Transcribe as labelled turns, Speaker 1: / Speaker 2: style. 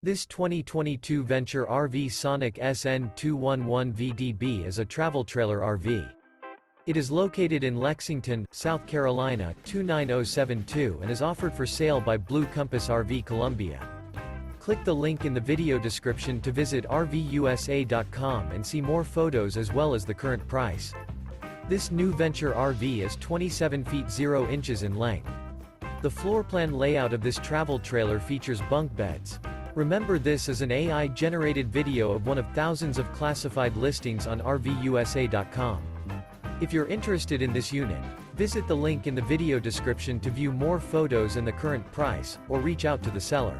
Speaker 1: This 2022 Venture RV Sonic SN211VDB is a travel trailer RV. It is located in Lexington, South Carolina, 29072 and is offered for sale by Blue Compass RV Columbia. Click the link in the video description to visit RVUSA.com and see more photos as well as the current price. This new Venture RV is 27 feet 0 inches in length. The floor plan layout of this travel trailer features bunk beds. Remember, this is an AI-generated video of one of thousands of classified listings on RVUSA.com. If you're interested in this unit, visit the link in the video description to view more photos and the current price, or reach out to the seller.